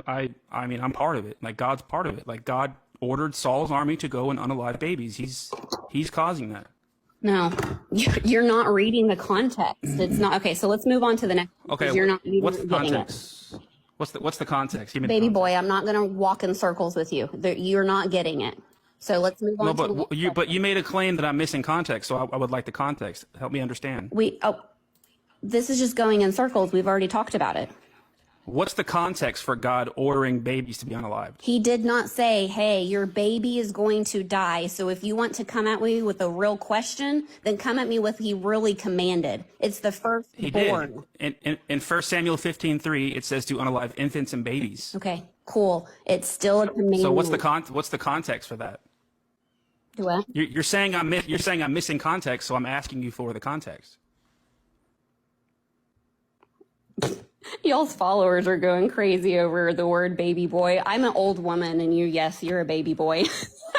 I mean, I'm part of it. Like, God's part of it. Like, God ordered Saul's army to go and unalive babies. He's causing that. No, you're not reading the context. It's not okay. So let's move on to the next. Okay, You're not. what's the context? What's the context? Give me the Baby context. boy, I'm not going to walk in circles with you. You're not getting it. So let's move on. No, to the but you made a claim that I'm missing context, so I would like the context. Help me understand. This is just going in circles. We've already talked about it. What's the context for God ordering babies to be unalived? He did not say, hey, your baby is going to die. So if you want to come at me with a real question, then come at me with he really commanded. It's the first He born. did. In 1 Samuel 15:3, it says to unalive infants and babies. Okay, cool. It's still a commandment. So what's the context for that? What? You're saying I'm missing context, so I'm asking you for the context. Y'all's followers are going crazy over the word baby boy. I'm an old woman, and you're a baby boy.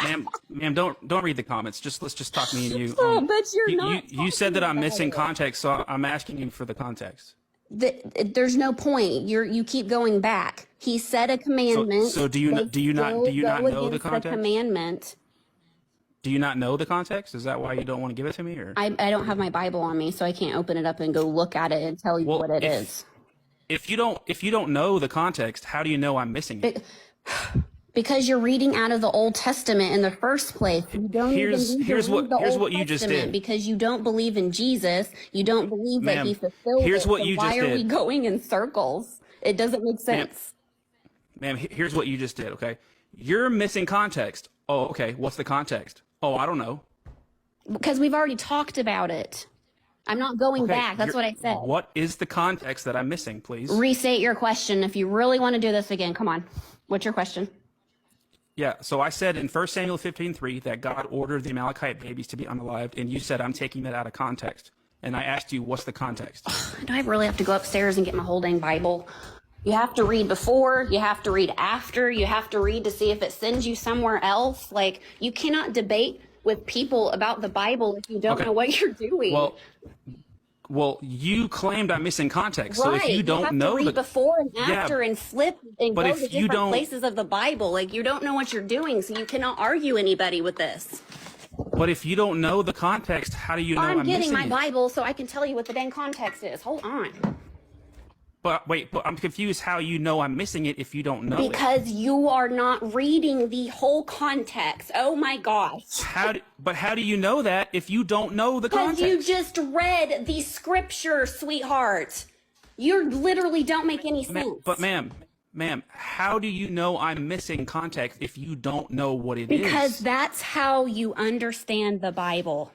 Ma'am, don't read the comments. Let's just talk me and you. But you're not. You said that I'm missing context, so I'm asking you for the context. There's no point. You keep going back. He said a commandment. So do you not know the context? The commandment. Do you not know the context? Is that why you don't want to give it to me? Or I don't have my Bible on me, so I can't open it up and go look at it and tell you what it is. If you don't know the context, how do you know I'm missing it? Because you're reading out of the Old Testament in the first place. You don't here's what you just did. Because you don't believe in Jesus. You don't believe that he fulfilled here's it. What you why just are did. we going in circles? It doesn't make sense. Ma'am, here's what you just did, okay? You're missing context. Oh, okay. What's the context? Oh, I don't know. Because we've already talked about it. I'm not going back. That's what I said. What is the context that I'm missing, please? Restate your question. If you really want to do this again, come on. What's your question? Yeah, so I said in 1 Samuel 15:3 that God ordered the Amalekite babies to be unalived, and you said I'm taking that out of context. And I asked you, what's the context? Do I really have to go upstairs and get my whole dang Bible? You have to read before, you have to read after, you have to read to see if it sends you somewhere else. Like, you cannot debate with people about the Bible if you don't know what you're doing. Well, you claimed I'm missing context. So right. if you don't have know to read before and after and flip and go to different places of the Bible. Like, you don't know what you're doing, so you cannot argue anybody with this. But if you don't know the context, how do you know I'm getting my missing Bible so I can tell you what the dang context is. Hold on. But I'm confused how you know I'm missing it if you don't know because you are not reading the whole context. Oh my gosh. How do you know that if you don't know the context? Because you just read the scripture, sweetheart. You literally don't make any sense. But ma'am, how do you know I'm missing context if you don't know what it is? Because that's how you understand the Bible.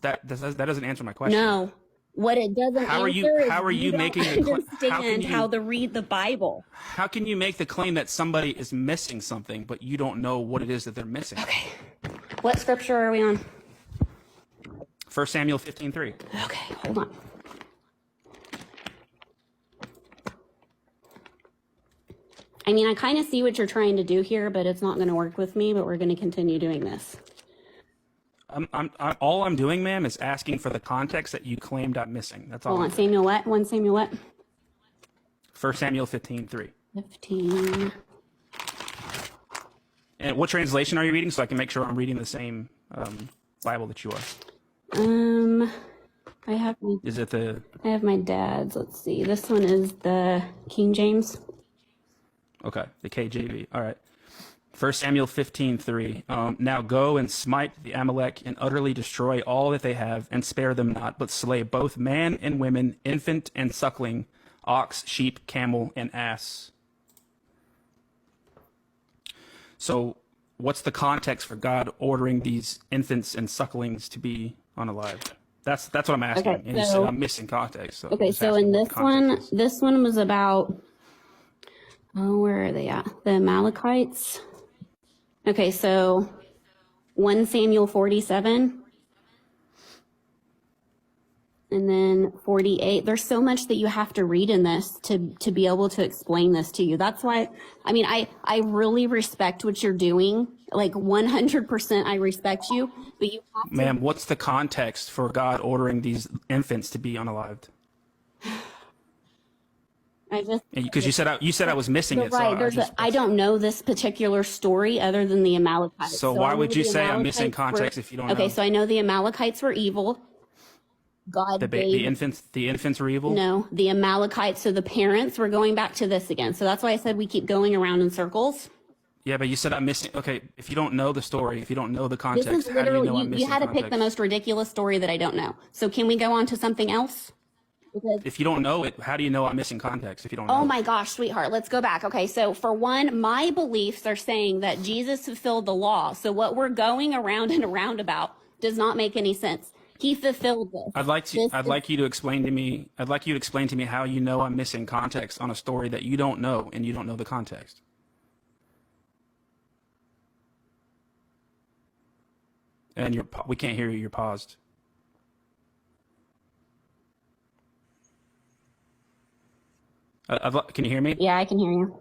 That doesn't answer my question. No. What it doesn't answer is how are you making understand how to read the Bible. How can you make the claim that somebody is missing something, but you don't know what it is that they're missing? Okay. What scripture are we on? 1 Samuel 15:3. Okay, hold on. I mean, I kind of see what you're trying to do here, but it's not going to work with me, but we're going to continue doing this. All I'm doing, ma'am, is asking for the context that you claimed I'm missing. That's all. Hold on, Samuel what? 1 Samuel what? 1 Samuel 15:3. 15. And what translation are you reading, so I can make sure I'm reading the same Bible that you are? I have. Is it the? I have my dad's. Let's see. This one is the King James. Okay, the KJV. All right. 1 Samuel 15:3. Now go and smite the Amalek and utterly destroy all that they have, and spare them not, but slay both man and women, infant and suckling, ox, sheep, camel, and ass. So, what's the context for God ordering these infants and sucklings to be unalived? That's what I'm asking. Okay, and you said I'm missing context. So okay, so in this one was about. Oh, where are they at? The Amalekites. Okay, so 1 Samuel 47, and then 48. There's so much that you have to read in this to be able to explain this to you. That's why, I mean, I really respect what you're doing. Like 100% I respect you, but you have to. Ma'am, what's the context for God ordering these infants to be unalived? I just Because you said I was missing You're it. So right. I don't know this particular story other than the Amalekites. So why I know would you the say I'm missing Amalekites context if you don't know? Okay, so I know the Amalekites were evil. God The gave infants were evil. no, the Amalekites. So the parents were going back to this again. So that's why I said we keep going around in circles. Yeah, but you said I'm missing. Okay, if you don't know the story, if you don't know the This context, is how do you literally know I'm missing you had to pick the context? most ridiculous story that I don't know. So can we go on to something else? Because If you don't know it, how do you know I'm missing context? If you don't know, oh it? my gosh, sweetheart, let's go back. Okay, so for one, my beliefs are saying that Jesus fulfilled the law. So what we're going around and around about does not make any sense. He fulfilled this. I'd This like you to explain to me. I'd like you to explain to me how you know I'm missing context on a story that you don't know and you don't know the context. And we can't hear you. You're paused. Can you hear me? Yeah, I can hear you.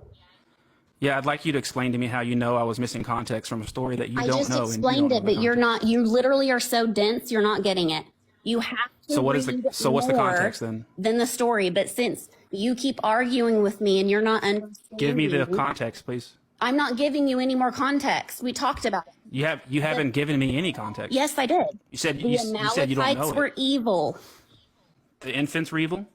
Yeah, I'd like you to explain to me how you know I was missing context from a story that you I don't just know. And you explained don't it, know the but you're context. not. You literally are so dense. You're not getting it. You have to. So what is read what's the more context then? than the story? But since you keep arguing with me and you're not understanding, Give me the context, please. I'm not giving you any more context. We talked about it. You haven't given me any context. Yes, I did. You said The you said you don't Amalekites know were it. evil. The infants were evil.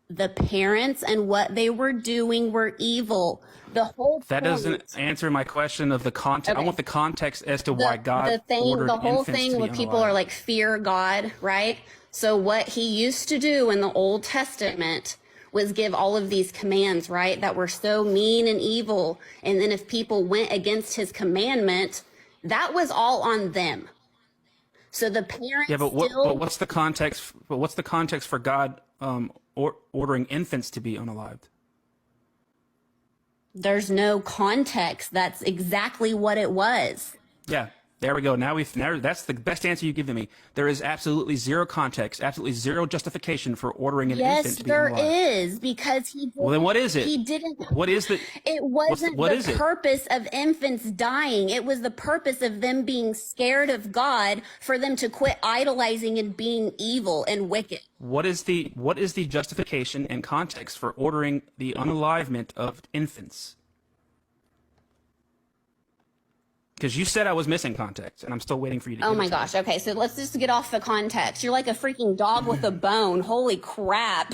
The parents and what they were doing were evil. The whole That point, doesn't answer my question of the context. I Okay. want the context as to why God ordered the whole infants thing to where be people are unalive. like fear God, right? So what he used to do in the Old Testament was give all of these commands, right? That were so mean and evil. And then if people went against his commandment, that was all on them. So the parents Yeah, but still what's the context? But what's the context for God ordering infants to be unalived? there's no context. That's exactly what it was. Yeah, there we go. Now that's the best answer you've given me. There is absolutely zero context, absolutely zero justification for ordering an Yes, infant to be there unalive. is because he didn't, Well, then what is it? he didn't What is the? it What's wasn't what the is it? purpose of infants dying. It was the purpose of them being scared of God for them to quit idolizing and being evil and wicked. What is the justification and context for ordering the unalivement of infants? Because you said I was missing context, and I'm still waiting for you to. Oh give it my to me. gosh. Okay, so let's just get off the context. You're like a freaking dog with a bone. Holy crap.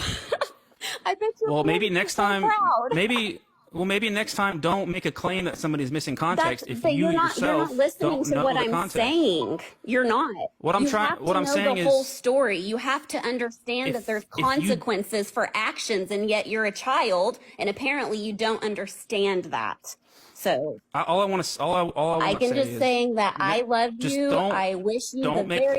I bet you're Well, maybe really next so time. proud. Maybe next time, don't make a claim that somebody's missing context if But you you're yourself not listening don't to know what the I'm context. saying. You're not. What I'm You trying- have to what I'm know saying the whole is- story. You have to understand If- that there's if you- consequences for actions, and yet you're a child, and apparently you don't understand that. So All I want to I can say just is saying that I love just you. don't- I wish you the don't make very